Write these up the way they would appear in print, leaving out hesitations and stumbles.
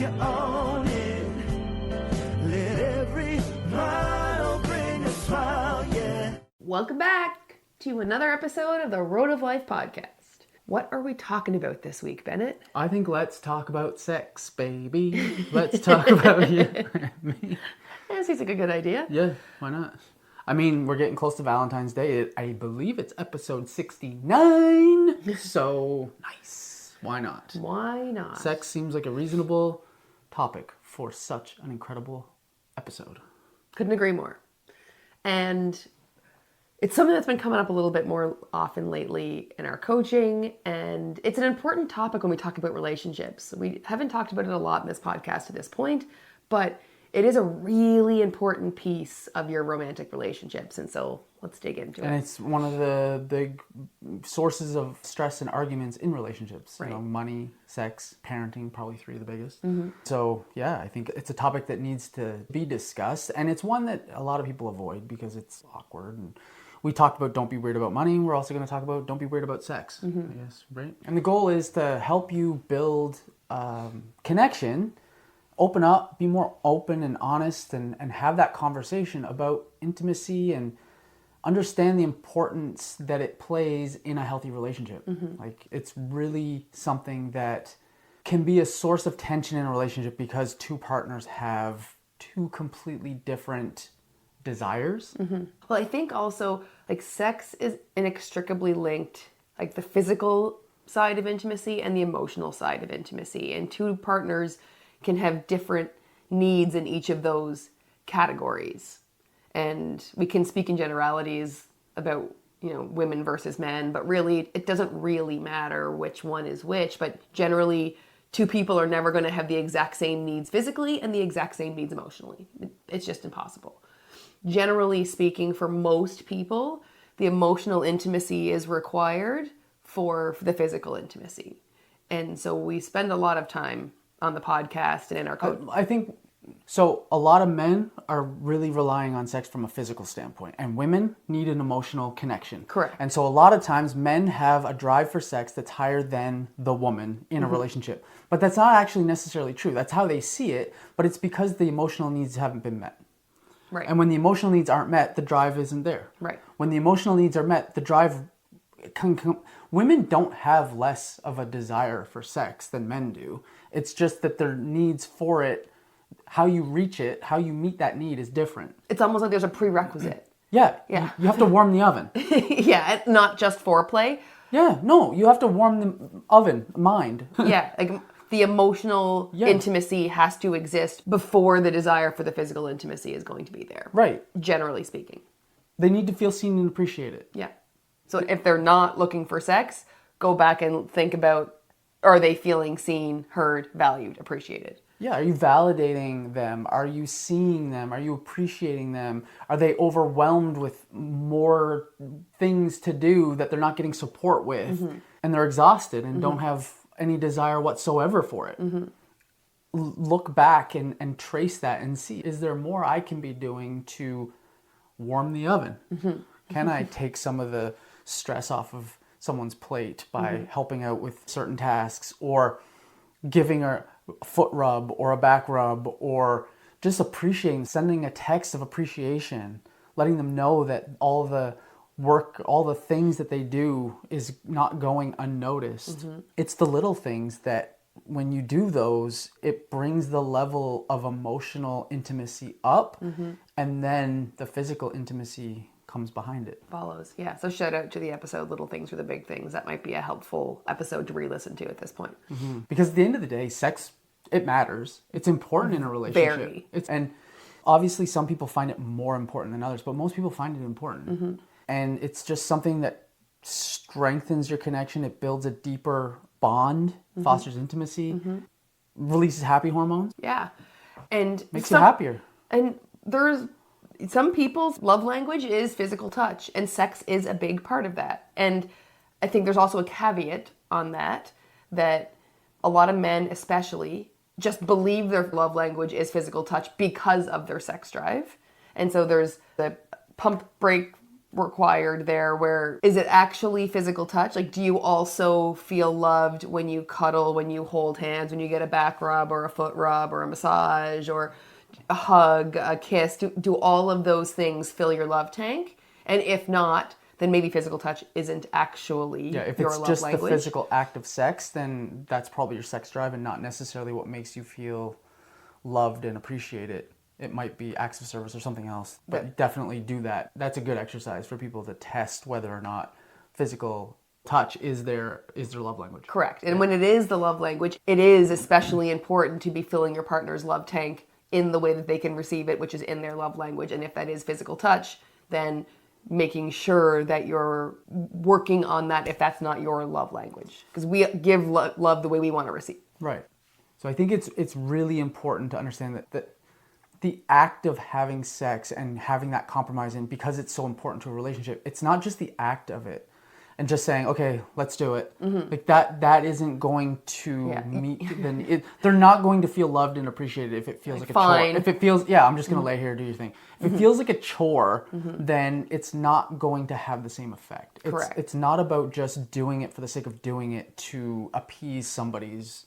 you own it. Let every mile bring a smile, yeah. Welcome back to another episode of the Road of Life podcast. What are we talking about this week, Bennett? I think let's talk about sex, baby. Let's talk about you and me. Yeah, seems like a good idea. Yeah, why not? I mean, we're getting close to Valentine's Day. I believe it's episode 69. So, nice. Why not? Why not? Sex seems like a reasonable topic for such an incredible episode. Couldn't agree more. And it's something that's been coming up a little bit more often lately in our coaching, and it's an important topic when we talk about relationships. We haven't talked about it a lot in this podcast at this point, but it is a really important piece of your romantic relationships, and so let's dig into it. And it's one of the big sources of stress and arguments in relationships. Right. You know, money, sex, parenting, probably three of the biggest. Mm-hmm. So, yeah, I think it's a topic that needs to be discussed, and it's one that a lot of people avoid because it's awkward. And we talked about don't be weird about money. We're also going to talk about don't be weird about sex, I guess, right? And the goal is to help you build connection, open up, be more open and honest, and have that conversation about intimacy and understand the importance that it plays in a healthy relationship. Like, it's really something that can be a source of tension in a relationship because two partners have two completely different desires. Well, I think also, like, sex is inextricably linked, like the physical side of intimacy and the emotional side of intimacy. And two partners can have different needs in each of those categories. And we can speak in generalities about, you know, women versus men, but really, it doesn't really matter which one is which. But generally, two people are never going to have the exact same needs physically and the exact same needs emotionally. It's just impossible. Generally speaking, for most people, the emotional intimacy is required for the physical intimacy. And so we spend a lot of time on the podcast and in our coaching. I think, so a lot of men are really relying on sex from a physical standpoint, and women need an emotional connection. Correct. And so a lot of times men have a drive for sex that's higher than the woman in a relationship. But that's not actually necessarily true. That's how they see it, but it's because the emotional needs haven't been met. Right. And when the emotional needs aren't met, the drive isn't there. Right. When the emotional needs are met, the drive women don't have less of a desire for sex than men do. It's just that their needs for it, how you reach it, how you meet that need is different. It's almost like there's a prerequisite. Yeah. Yeah. You have to warm the oven. Yeah, not just foreplay. Yeah, no, you have to warm the oven, mind. Yeah, like the emotional intimacy has to exist before the desire for the physical intimacy is going to be there. Right. Generally speaking. They need to feel seen and appreciated. Yeah. So if they're not looking for sex, go back and think about, are they feeling seen, heard, valued, appreciated? Yeah, are you validating them? Are you seeing them? Are you appreciating them? Are they overwhelmed with more things to do that they're not getting support with? And they're exhausted and don't have any desire whatsoever for it? Look back and trace that and see, is there more I can be doing to warm the oven? Can I take some of the stress off of someone's plate by helping out with certain tasks, or giving a foot rub or a back rub, or just appreciating, sending a text of appreciation, letting them know that all the work, all the things that they do is not going unnoticed. It's the little things that when you do those, it brings the level of emotional intimacy up, and then the physical intimacy comes behind it. Follows. Yeah. So shout out to the episode, Little Things Are the Big Things. That might be a helpful episode to re-listen to at this point. Because at the end of the day, sex, it matters. It's important in a relationship. Very. And obviously some people find it more important than others, but most people find it important. And it's just something that strengthens your connection. It builds a deeper bond, fosters intimacy, releases happy hormones. Yeah. And Makes you happier. And there's some people's love language is physical touch, and sex is a big part of that. And I think there's also a caveat on that a lot of men especially just believe their love language is physical touch because of their sex drive. And so there's the pump break required there, where is it actually physical touch? Like, do you also feel loved when you cuddle, when you hold hands, when you get a back rub or a foot rub or a massage or a hug, a kiss? Do all of those things fill your love tank? And if not, then maybe physical touch isn't actually if your it's love just language. the physical act of sex, then that's probably your sex drive and not necessarily what makes you feel loved and appreciated. It might be acts of service or something else, but definitely do that. That's a good exercise for people to test whether or not physical touch is their love language. Correct. And when it is the love language, it is especially important to be filling your partner's love tank in the way that they can receive it, which is in their love language. And if that is physical touch, then making sure that you're working on that if that's not your love language. Because we give love the way we want to receive. Right. So I think it's really important to understand that the act of having sex and having that compromise in, because it's so important to a relationship, it's not just the act of it and just saying, okay, let's do it. Like that isn't going to meet they're not going to feel loved and appreciated if it feels like a chore. If it feels, I'm just going to lay here, do your thing. If it feels like a chore, then it's not going to have the same effect. Correct. It's not about just doing it for the sake of doing it to appease somebody's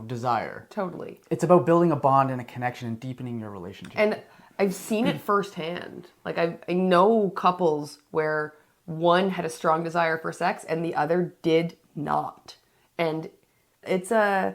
desire. Totally. It's about building a bond and a connection and deepening your relationship. And I've seen it firsthand. Like I know couples where one had a strong desire for sex and the other did not. And it's a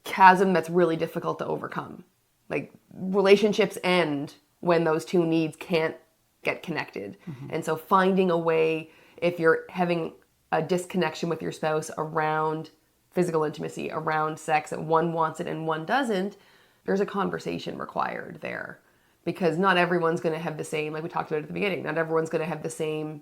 chasm that's really difficult to overcome. Like relationships end when those two needs can't get connected. And so finding a way, if you're having a disconnection with your spouse around physical intimacy, around sex, and one wants it and one doesn't, there's a conversation required there. Because not everyone's going to have the same, like we talked about at the beginning, not everyone's going to have the same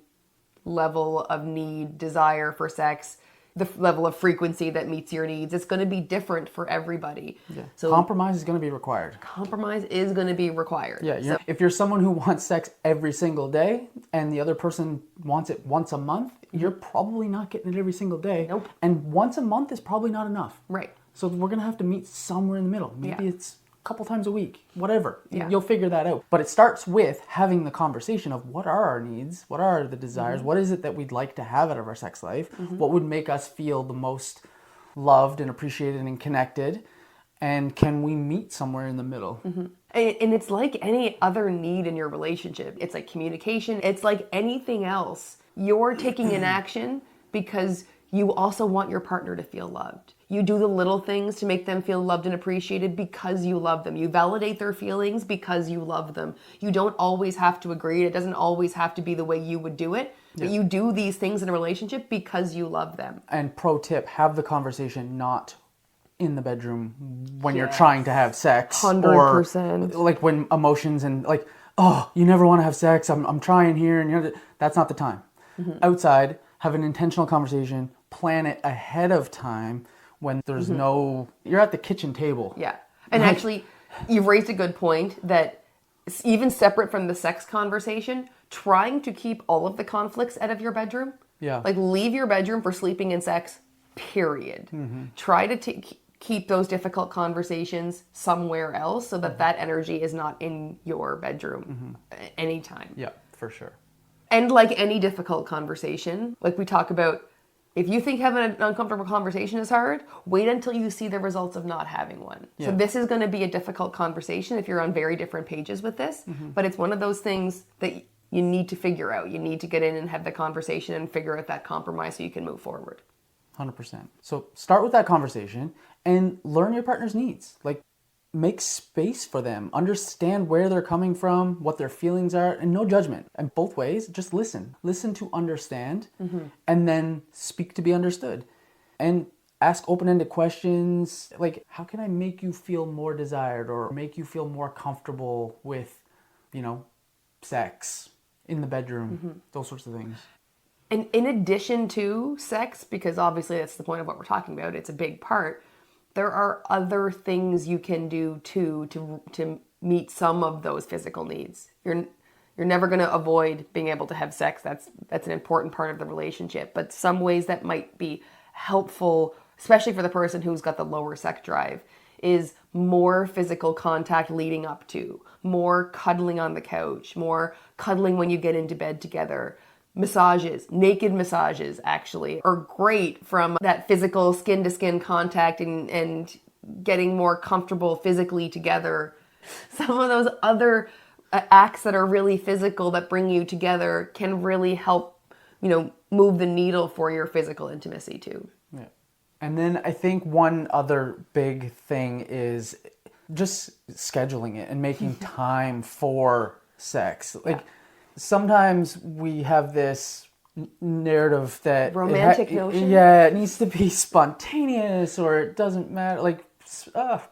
level of need, desire for sex, the level of frequency that meets your needs. It's going to be different for everybody. Yeah. So compromise is going to be required. Compromise is going to be required. Yeah. If you're someone who wants sex every single day and the other person wants it once a month, you're probably not getting it every single day. Nope. And once a month is probably not enough. Right. So we're going to have to meet somewhere in the middle. Maybe it's couple times a week, whatever. Yeah. You'll figure that out. But it starts with having the conversation of what are our needs? What are the desires? What is it that we'd like to have out of our sex life? What would make us feel the most loved and appreciated and connected? And can we meet somewhere in the middle? And it's like any other need in your relationship. It's like communication. It's like anything else. You're taking an action because you also want your partner to feel loved. You do the little things to make them feel loved and appreciated because you love them. You validate their feelings because you love them. You don't always have to agree. It doesn't always have to be the way you would do it. But you do these things in a relationship because you love them. And pro tip, have the conversation not in the bedroom when you're trying to have sex. 100%. Or like when emotions and like, oh, you never want to have sex. I'm trying here. And that's not the time. Outside, have an intentional conversation. Plan it ahead of time. When there's you're at the kitchen table. Yeah. And actually, you've raised a good point that even separate from the sex conversation, trying to keep all of the conflicts out of your bedroom. Yeah. Like leave your bedroom for sleeping and sex, period. Try to keep those difficult conversations somewhere else so that that energy is not in your bedroom anytime. Yeah, for sure. And like any difficult conversation, like we talk about, if you think having an uncomfortable conversation is hard, wait until you see the results of not having one. Yeah. So this is going to be a difficult conversation if you're on very different pages with this, but it's one of those things that you need to figure out. You need to get in and have the conversation and figure out that compromise so you can move forward. 100%. So start with that conversation and learn your partner's needs. Like, make space for them. Understand where they're coming from, what their feelings are, and no judgment. And both ways, just listen. Listen to understand, and then speak to be understood. And ask open-ended questions like, how can I make you feel more desired or make you feel more comfortable with, sex in the bedroom, those sorts of things. And in addition to sex, because obviously that's the point of what we're talking about, it's a big part, there are other things you can do too to meet some of those physical needs. You're never going to avoid being able to have sex. That's an important part of the relationship. But some ways that might be helpful, especially for the person who's got the lower sex drive, is more physical contact leading up to, more cuddling on the couch, more cuddling when you get into bed together. Massages, naked massages actually, are great from that physical skin to skin contact and getting more comfortable physically together. Some of those other acts that are really physical that bring you together can really help, move the needle for your physical intimacy too. Yeah. And then I think one other big thing is just scheduling it and making time for sex. Like sometimes we have this narrative that romantic notion. Yeah, it needs to be spontaneous or it doesn't matter. Like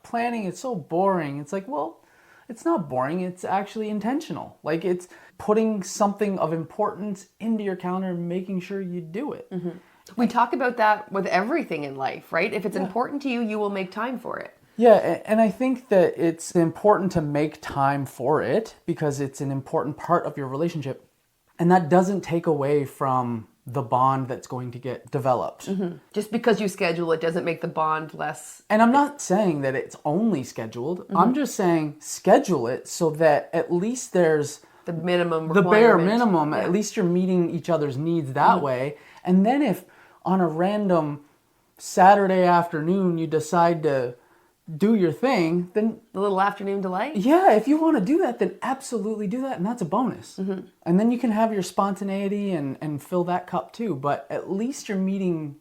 planning, it's so boring. It's like, well, it's not boring. It's actually intentional. Like it's putting something of importance into your calendar and making sure you do it. Mm-hmm. We talk about that with everything in life, right? If it's important to you, you will make time for it. Yeah, and I think that it's important to make time for it because it's an important part of your relationship. And that doesn't take away from the bond that's going to get developed. Mm-hmm. Just because you schedule it doesn't make the bond less. And I'm not saying that it's only scheduled. Mm-hmm. I'm just saying schedule it so that at least there's the minimum requirement. The bare minimum. Yeah. At least you're meeting each other's needs that way. And then if on a random Saturday afternoon you decide to do your thing, then the little afternoon delight. Yeah, if you want to do that, then absolutely do that, and that's a bonus. Mm-hmm. And then you can have your spontaneity and fill that cup too. But at least you're meeting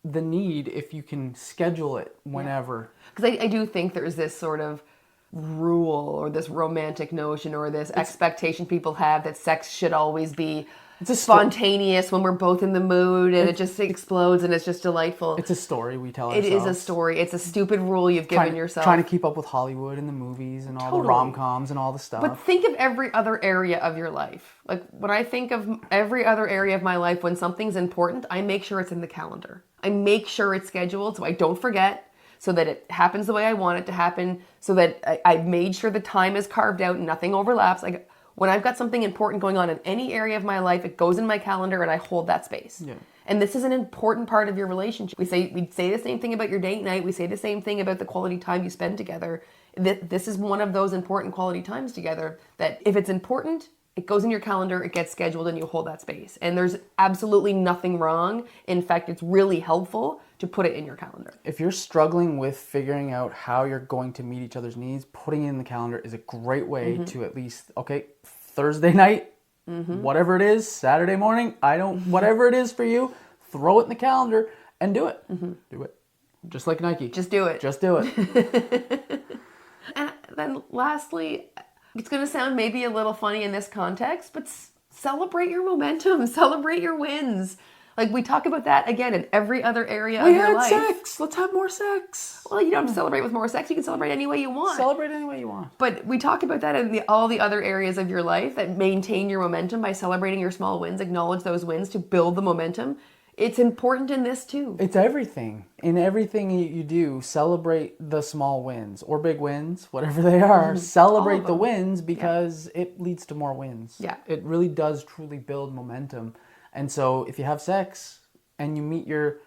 the need if you can schedule it whenever. Because I do think there's this sort of rule or this romantic notion or this expectation people have that sex should always be spontaneous when we're both in the mood and it just explodes and it's just delightful. It's a story we tell ourselves. It is a story. It's a stupid rule you've given yourself. Trying to keep up with Hollywood and the movies and all the rom-coms and all the stuff. But think of every other area of your life. Like when I think of every other area of my life, when something's important, I make sure it's in the calendar. I make sure it's scheduled so I don't forget, so that it happens the way I want it to happen, so that I've made sure the time is carved out and nothing overlaps. Like when I've got something important going on in any area of my life, it goes in my calendar and I hold that space. Yeah. And this is an important part of your relationship. We say the same thing about your date night. We say the same thing about the quality time you spend together. This is one of those important quality times together that if it's important, it goes in your calendar, it gets scheduled, and you hold that space. And there's absolutely nothing wrong. In fact, it's really helpful to put it in your calendar. If you're struggling with figuring out how you're going to meet each other's needs, putting it in the calendar is a great way to at least, Thursday night, whatever it is, Saturday morning, whatever it is for you, throw it in the calendar and do it. Mm-hmm. Do it. Just like Nike. Just do it. Just do it. And then lastly, it's going to sound maybe a little funny in this context, but celebrate your momentum, celebrate your wins. Like we talk about that again in every other area of your life. We had sex. Let's have more sex. Well, you don't have to celebrate with more sex. You can celebrate any way you want. Celebrate any way you want. But we talk about that in all the other areas of your life that maintain your momentum by celebrating your small wins. Acknowledge those wins to build the momentum. It's important in this too. It's everything. In everything you do, celebrate the small wins or big wins, whatever they are. Celebrate the wins because it leads to more wins. Yeah. It really does truly build momentum. And so if you have sex and you meet your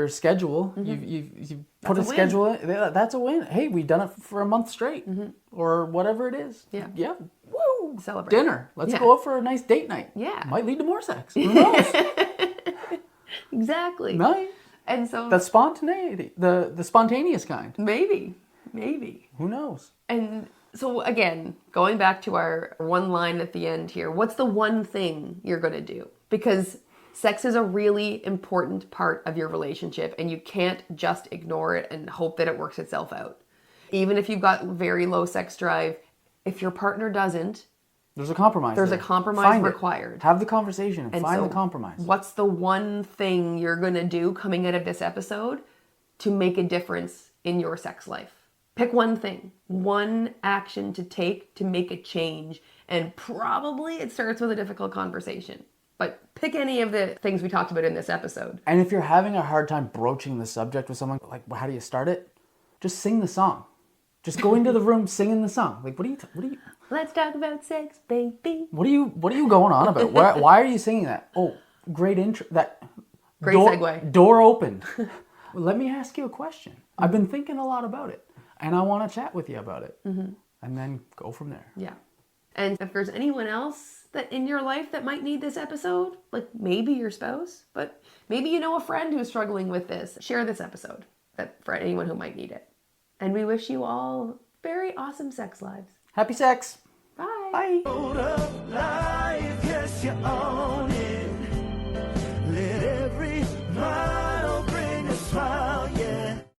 schedule, you put a schedule in, that's a win. Hey, we've done it for a month straight or whatever it is. Yeah. Yeah. Woo! Celebrate. Dinner. Let's go out for a nice date night. Yeah. Might lead to more sex. Who knows? Exactly. Nice. And so the spontaneity, the spontaneous kind. Maybe. Who knows? And so again, going back to our one line at the end here, what's the one thing you're going to do? Because sex is a really important part of your relationship and you can't just ignore it and hope that it works itself out. Even if you've got very low sex drive, if your partner doesn't, there's a compromise. There's a compromise required. Have the conversation and find the compromise. What's the one thing you're going to do coming out of this episode to make a difference in your sex life? Pick one thing, one action to take to make a change. And probably it starts with a difficult conversation. But pick any of the things we talked about in this episode. And if you're having a hard time broaching the subject with someone, like, how do you start it? Just sing the song. Just go into the room singing the song. Like, what are you? Let's talk about sex, baby. What are you going on about? Why are you singing that? Oh, great intro. Great segue. Door opened. Let me ask you a question. I've been thinking a lot about it. and I want to chat with you about it. And then go from there. Yeah. And if there's anyone else that in your life that might need this episode, like maybe your spouse, but maybe you know a friend who's struggling with this, share this episode for anyone who might need it. And we wish you all very awesome sex lives. Happy sex. Bye. Bye. Hold up,